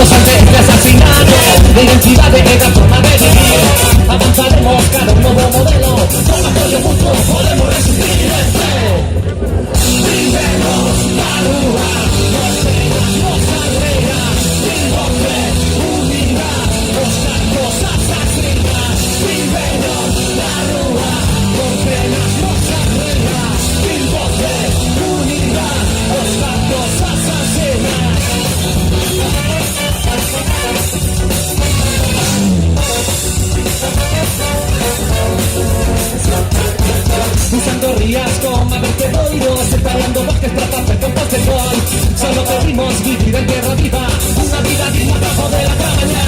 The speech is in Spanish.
Vamos ante este asesinato de identidades y la forma de vivir. Avanzaremos cada un nuevo modelo. Con apoyo mutuo podemos resistir esto. Lídenos la rúa, nos penas, nos arreglas. Sin voce, unidad, buscar cosas asesinas. Lídenos la rúa, nos penas, nos arreglas. Sin voce, unidad, buscar cosas asesinas. Usando rías como vertedores, separando bosques para hacer campos de gol. Solo pedimos vivir en tierra viva, una vida digna bajo de la cama.